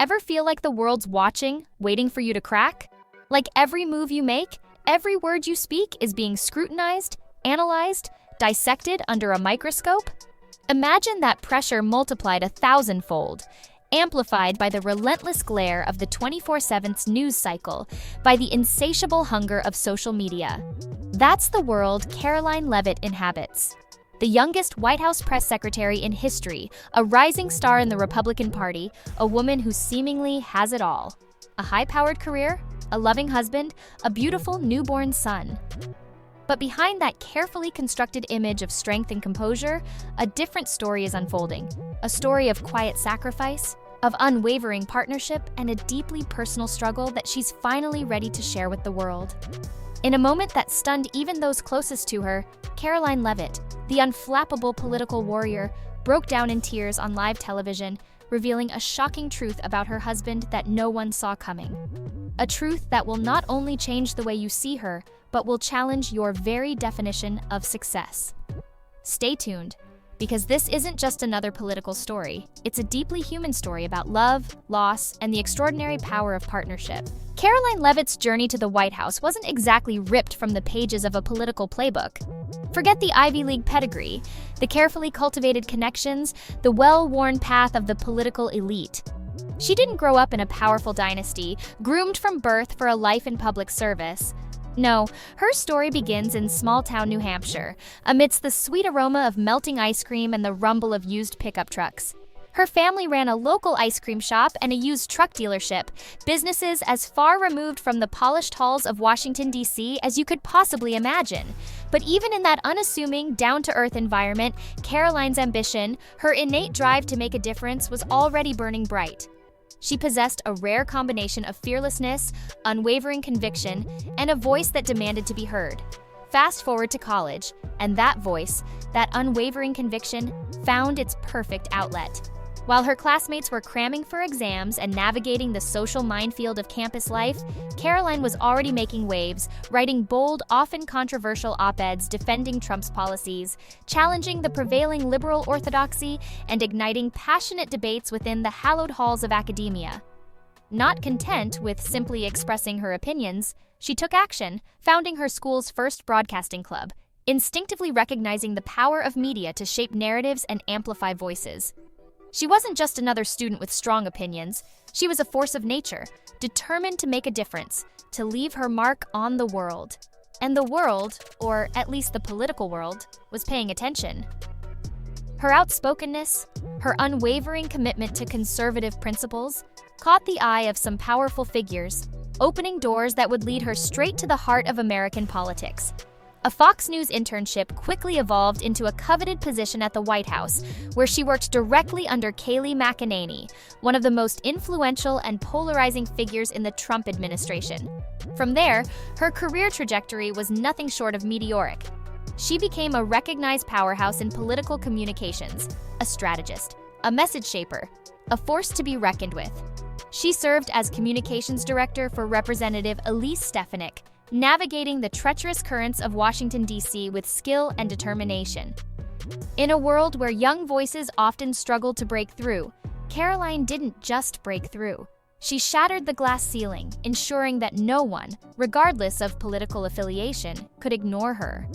Ever feel like the world's watching, waiting for you to crack? Like every move you make, every word you speak is being scrutinized, analyzed, dissected under a microscope? Imagine that pressure multiplied 1,000-fold, amplified by the relentless glare of the 24/7 news cycle, by the insatiable hunger of social media. That's the world Karoline Leavitt inhabits. The youngest White House press secretary in history, a rising star in the Republican Party, a woman who seemingly has it all. A high-powered career, a loving husband, a beautiful newborn son. But behind that carefully constructed image of strength and composure, a different story is unfolding. A story of quiet sacrifice, of unwavering partnership, and a deeply personal struggle that she's finally ready to share with the world. In a moment that stunned even those closest to her, Karoline Leavitt, the unflappable political warrior, broke down in tears on live television, revealing a shocking truth about her husband that no one saw coming. A truth that will not only change the way you see her, but will challenge your very definition of success. Stay tuned, because this isn't just another political story. It's a deeply human story about love, loss, and the extraordinary power of partnership. Karoline Leavitt's journey to the White House wasn't exactly ripped from the pages of a political playbook. Forget the Ivy League pedigree, the carefully cultivated connections, the well-worn path of the political elite. She didn't grow up in a powerful dynasty, groomed from birth for a life in public service. No, her story begins in small-town New Hampshire, amidst the sweet aroma of melting ice cream and the rumble of used pickup trucks. Her family ran a local ice cream shop and a used truck dealership, businesses as far removed from the polished halls of Washington, D.C. as you could possibly imagine. But even in that unassuming, down-to-earth environment, Karoline's ambition, her innate drive to make a difference, was already burning bright. She possessed a rare combination of fearlessness, unwavering conviction, and a voice that demanded to be heard. Fast forward to college, and that voice, that unwavering conviction, found its perfect outlet. While her classmates were cramming for exams and navigating the social minefield of campus life, Karoline was already making waves, writing bold, often controversial op-eds defending Trump's policies, challenging the prevailing liberal orthodoxy, and igniting passionate debates within the hallowed halls of academia. Not content with simply expressing her opinions, she took action, founding her school's first broadcasting club, instinctively recognizing the power of media to shape narratives and amplify voices. She wasn't just another student with strong opinions. She was a force of nature, determined to make a difference, to leave her mark on the world. And the world, or at least the political world, was paying attention. Her outspokenness, her unwavering commitment to conservative principles, caught the eye of some powerful figures, opening doors that would lead her straight to the heart of American politics. A Fox News internship quickly evolved into a coveted position at the White House, where she worked directly under Kayleigh McEnany, one of the most influential and polarizing figures in the Trump administration. From there, her career trajectory was nothing short of meteoric. She became a recognized powerhouse in political communications, a strategist, a message shaper, a force to be reckoned with. She served as communications director for Representative Elise Stefanik, navigating the treacherous currents of Washington, D.C. with skill and determination. In a world where young voices often struggle to break through, Karoline didn't just break through. She shattered the glass ceiling, ensuring that no one, regardless of political affiliation, could ignore her.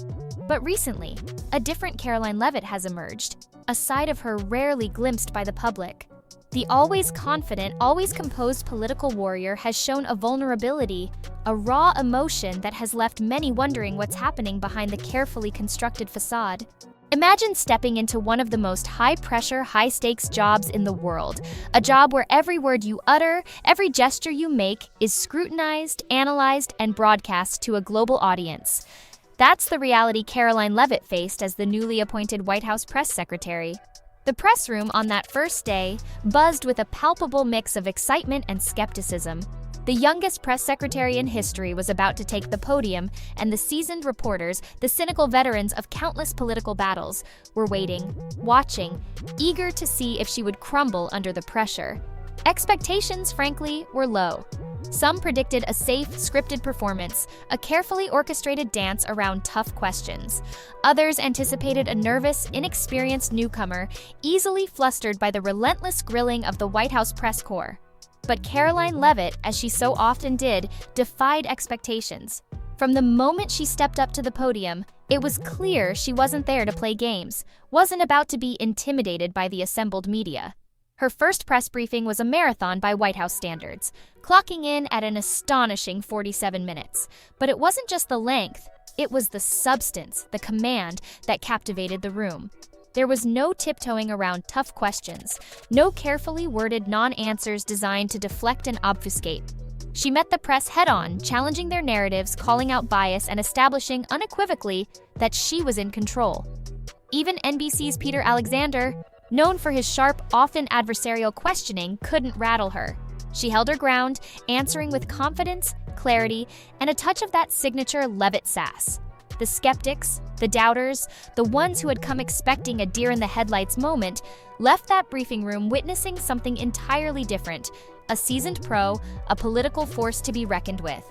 But recently, a different Karoline Leavitt has emerged, a side of her rarely glimpsed by the public. The always confident, always composed political warrior has shown a vulnerability, a raw emotion that has left many wondering what's happening behind the carefully constructed facade. Imagine stepping into one of the most high-pressure, high-stakes jobs in the world, a job where every word you utter, every gesture you make is scrutinized, analyzed, and broadcast to a global audience. That's the reality Karoline Leavitt faced as the newly appointed White House press secretary. The press room on that first day buzzed with a palpable mix of excitement and skepticism. The youngest press secretary in history was about to take the podium, and the seasoned reporters, the cynical veterans of countless political battles, were waiting, watching, eager to see if she would crumble under the pressure. Expectations, frankly, were low. Some predicted a safe, scripted performance, a carefully orchestrated dance around tough questions. Others anticipated a nervous, inexperienced newcomer, easily flustered by the relentless grilling of the White House press corps. But Karoline Leavitt, as she so often did, defied expectations. From the moment she stepped up to the podium, it was clear she wasn't there to play games, wasn't about to be intimidated by the assembled media. Her first press briefing was a marathon by White House standards, clocking in at an astonishing 47 minutes. But it wasn't just the length, it was the substance, the command, that captivated the room. There was no tiptoeing around tough questions, no carefully worded non-answers designed to deflect and obfuscate. She met the press head-on, challenging their narratives, calling out bias, and establishing unequivocally that she was in control. Even NBC's Peter Alexander, known for his sharp, often adversarial questioning, couldn't rattle her. She held her ground, answering with confidence, clarity, and a touch of that signature Leavitt sass. The skeptics, the doubters, the ones who had come expecting a deer-in-the-headlights moment, left that briefing room witnessing something entirely different, a seasoned pro, a political force to be reckoned with.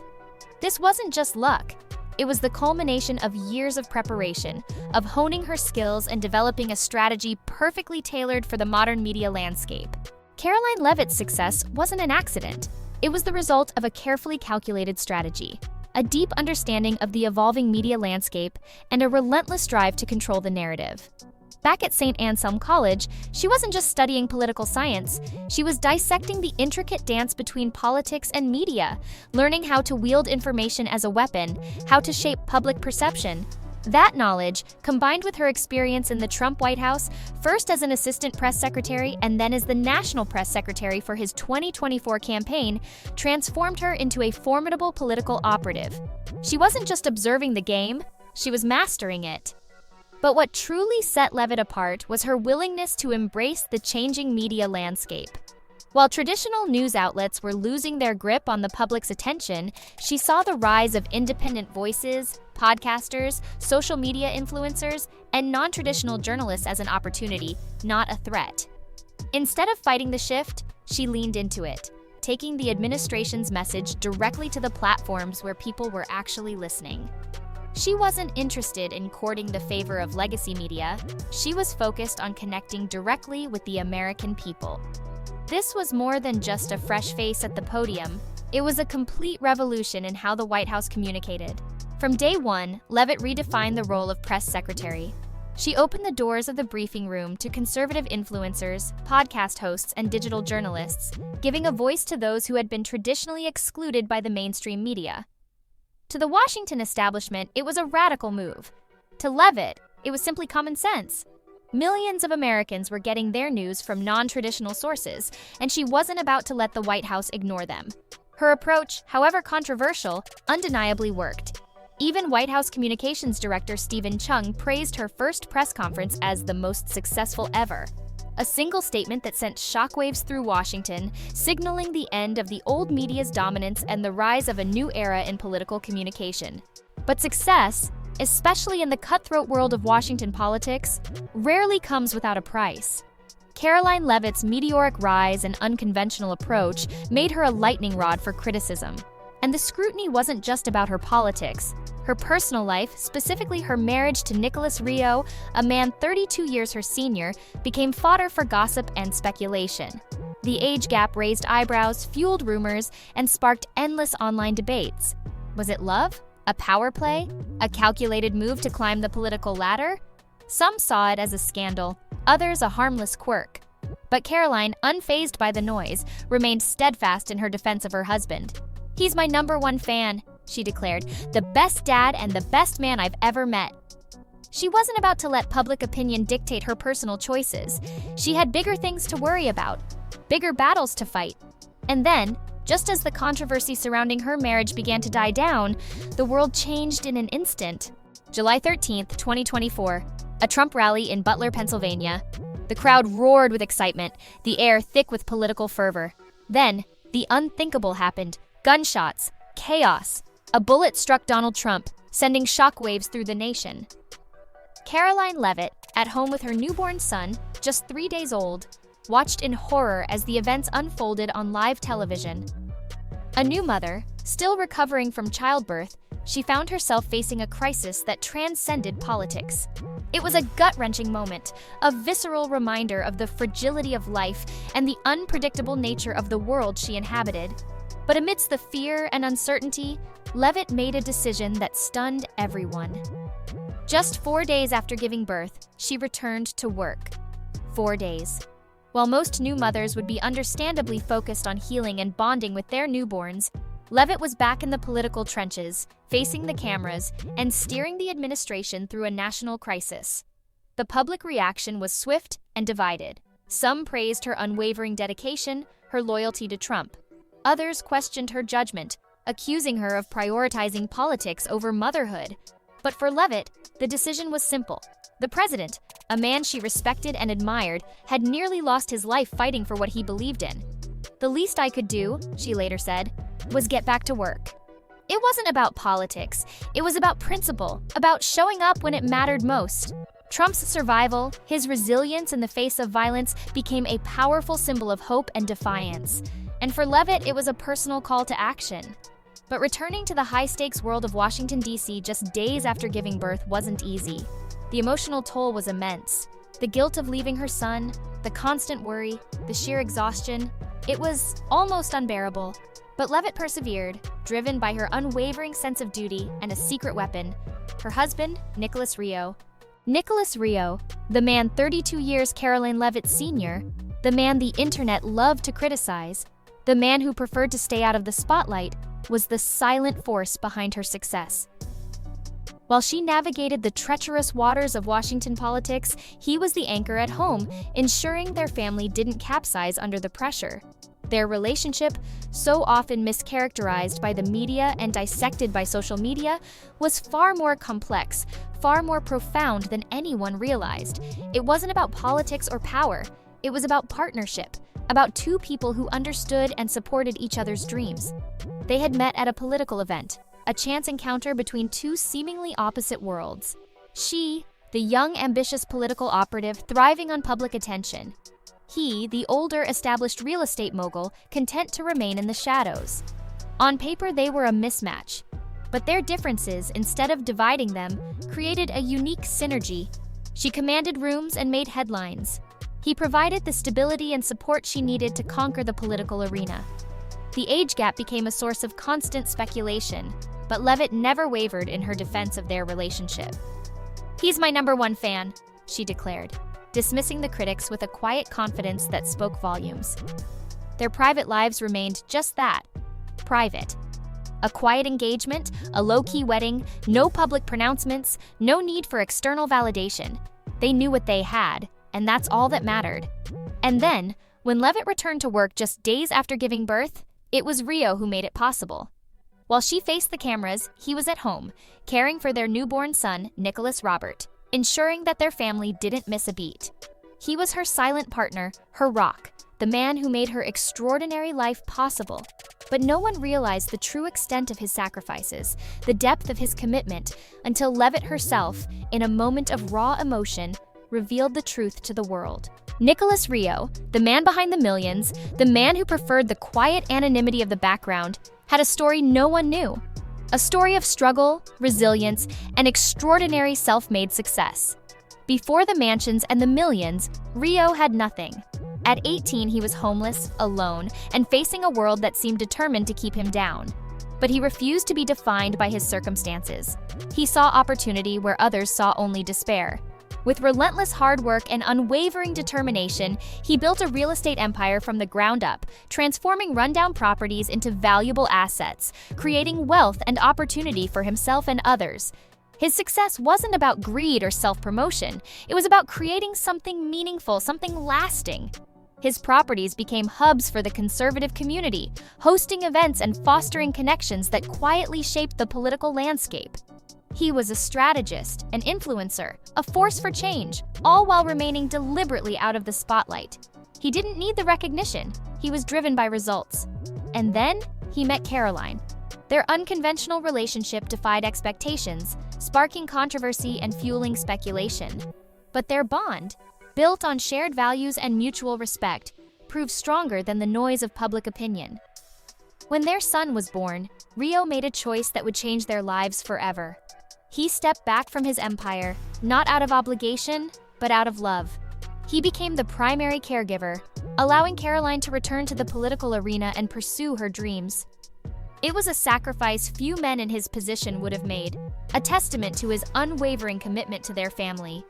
This wasn't just luck. It was the culmination of years of preparation, of honing her skills and developing a strategy perfectly tailored for the modern media landscape. Karoline Leavitt's success wasn't an accident. It was the result of a carefully calculated strategy, a deep understanding of the evolving media landscape, and a relentless drive to control the narrative. Back at St. Anselm College, she wasn't just studying political science, she was dissecting the intricate dance between politics and media, learning how to wield information as a weapon, how to shape public perception. That knowledge, combined with her experience in the Trump White House, first as an assistant press secretary and then as the national press secretary for his 2024 campaign, transformed her into a formidable political operative. She wasn't just observing the game, she was mastering it. But what truly set Leavitt apart was her willingness to embrace the changing media landscape. While traditional news outlets were losing their grip on the public's attention, she saw the rise of independent voices, podcasters, social media influencers, and non-traditional journalists as an opportunity, not a threat. Instead of fighting the shift, she leaned into it, taking the administration's message directly to the platforms where people were actually listening. She wasn't interested in courting the favor of legacy media. She was focused on connecting directly with the American people. This was more than just a fresh face at the podium. It was a complete revolution in how the White House communicated. From day one, Leavitt redefined the role of press secretary. She opened the doors of the briefing room to conservative influencers, podcast hosts, and digital journalists, giving a voice to those who had been traditionally excluded by the mainstream media. To the Washington establishment, it was a radical move. To Leavitt, it was simply common sense. Millions of Americans were getting their news from non-traditional sources, and she wasn't about to let the White House ignore them. Her approach, however controversial, undeniably worked. Even White House Communications Director Stephen Chung praised her first press conference as the most successful ever. A single statement that sent shockwaves through Washington, signaling the end of the old media's dominance and the rise of a new era in political communication. But success, especially in the cutthroat world of Washington politics, rarely comes without a price. Karoline Leavitt's meteoric rise and unconventional approach made her a lightning rod for criticism. And the scrutiny wasn't just about her politics. Her personal life, specifically her marriage to Nicholas Rio, a man 32 years her senior, became fodder for gossip and speculation. The age gap raised eyebrows, fueled rumors, and sparked endless online debates. Was it love? A power play? A calculated move to climb the political ladder? Some saw it as a scandal, others a harmless quirk. But Karoline, unfazed by the noise, remained steadfast in her defense of her husband. "He's my #1 fan," she declared, "the best dad and the best man I've ever met." She wasn't about to let public opinion dictate her personal choices. She had bigger things to worry about, bigger battles to fight. And then, just as the controversy surrounding her marriage began to die down, the world changed in an instant. July 13th, 2024, a Trump rally in Butler, Pennsylvania. The crowd roared with excitement, the air thick with political fervor. Then, the unthinkable happened. Gunshots, chaos. A bullet struck Donald Trump, sending shockwaves through the nation. Karoline Leavitt, at home with her newborn son, just 3 days old, watched in horror as the events unfolded on live television. A new mother, still recovering from childbirth, she found herself facing a crisis that transcended politics. It was a gut-wrenching moment, a visceral reminder of the fragility of life and the unpredictable nature of the world she inhabited. But amidst the fear and uncertainty, Leavitt made a decision that stunned everyone. Just 4 days after giving birth, she returned to work. 4 days. While most new mothers would be understandably focused on healing and bonding with their newborns, Leavitt was back in the political trenches, facing the cameras and steering the administration through a national crisis. The public reaction was swift and divided. Some praised her unwavering dedication, her loyalty to Trump. Others questioned her judgment, accusing her of prioritizing politics over motherhood. But for Leavitt, the decision was simple. The president, a man she respected and admired, had nearly lost his life fighting for what he believed in. "The least I could do," she later said, "was get back to work." It wasn't about politics. It was about principle, about showing up when it mattered most. Trump's survival, his resilience in the face of violence, became a powerful symbol of hope and defiance. And for Leavitt, it was a personal call to action. But returning to the high-stakes world of Washington, D.C. just days after giving birth wasn't easy. The emotional toll was immense. The guilt of leaving her son, the constant worry, the sheer exhaustion, it was almost unbearable. But Leavitt persevered, driven by her unwavering sense of duty and a secret weapon, her husband, Nicholas Rio. Nicholas Rio, the man 32 years Karoline Leavitt Sr., the man the internet loved to criticize, the man who preferred to stay out of the spotlight, was the silent force behind her success. While she navigated the treacherous waters of Washington politics, he was the anchor at home, ensuring their family didn't capsize under the pressure. Their relationship, so often mischaracterized by the media and dissected by social media, was far more complex, far more profound than anyone realized. It wasn't about politics or power. It was about partnership, about two people who understood and supported each other's dreams. They had met at a political event, a chance encounter between two seemingly opposite worlds. She, the young, ambitious political operative thriving on public attention. He, the older, established real estate mogul, content to remain in the shadows. On paper, they were a mismatch. But their differences, instead of dividing them, created a unique synergy. She commanded rooms and made headlines. He provided the stability and support she needed to conquer the political arena. The age gap became a source of constant speculation, but Leavitt never wavered in her defense of their relationship. "He's my #1 fan," she declared, dismissing the critics with a quiet confidence that spoke volumes. Their private lives remained just that, private. A quiet engagement, a low-key wedding, no public pronouncements, no need for external validation. They knew what they had, and that's all that mattered. And then, when Leavitt returned to work just days after giving birth, it was Rio who made it possible. While she faced the cameras, he was at home, caring for their newborn son, Nicholas Robert, ensuring that their family didn't miss a beat. He was her silent partner, her rock, the man who made her extraordinary life possible. But no one realized the true extent of his sacrifices, the depth of his commitment, until Leavitt herself, in a moment of raw emotion, revealed the truth to the world. Nicholas Rio, the man behind the millions, the man who preferred the quiet anonymity of the background, had a story no one knew. A story of struggle, resilience, and extraordinary self-made success. Before the mansions and the millions, Rio had nothing. At 18, he was homeless, alone, and facing a world that seemed determined to keep him down. But he refused to be defined by his circumstances. He saw opportunity where others saw only despair. With relentless hard work and unwavering determination, he built a real estate empire from the ground up, transforming rundown properties into valuable assets, creating wealth and opportunity for himself and others. His success wasn't about greed or self-promotion. It was about creating something meaningful, something lasting. His properties became hubs for the conservative community, hosting events and fostering connections that quietly shaped the political landscape. He was a strategist, an influencer, a force for change, all while remaining deliberately out of the spotlight. He didn't need the recognition. He was driven by results. And then he met Karoline. Their unconventional relationship defied expectations, sparking controversy and fueling speculation. But their bond, built on shared values and mutual respect, proved stronger than the noise of public opinion. When their son was born, Rio made a choice that would change their lives forever. He stepped back from his empire, not out of obligation, but out of love. He became the primary caregiver, allowing Karoline to return to the political arena and pursue her dreams. It was a sacrifice few men in his position would have made, a testament to his unwavering commitment to their family.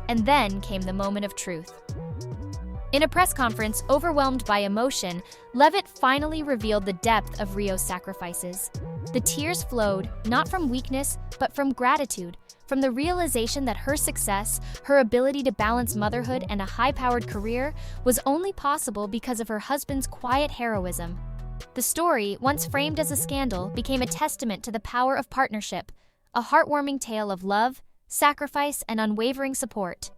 And then came the moment of truth. In a press conference overwhelmed by emotion, Leavitt finally revealed the depth of Rio's sacrifices. The tears flowed, not from weakness, but from gratitude, from the realization that her success, her ability to balance motherhood and a high-powered career, was only possible because of her husband's quiet heroism. The story, once framed as a scandal, became a testament to the power of partnership, a heartwarming tale of love, sacrifice, and unwavering support.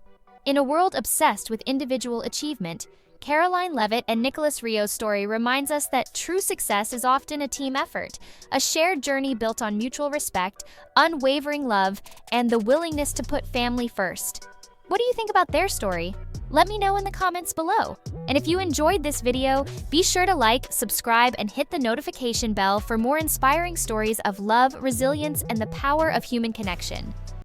In a world obsessed with individual achievement, Karoline Leavitt and Nicholas Rio's story reminds us that true success is often a team effort, a shared journey built on mutual respect, unwavering love, and the willingness to put family first. What do you think about their story? Let me know in the comments below. And if you enjoyed this video, be sure to like, subscribe, and hit the notification bell for more inspiring stories of love, resilience, and the power of human connection.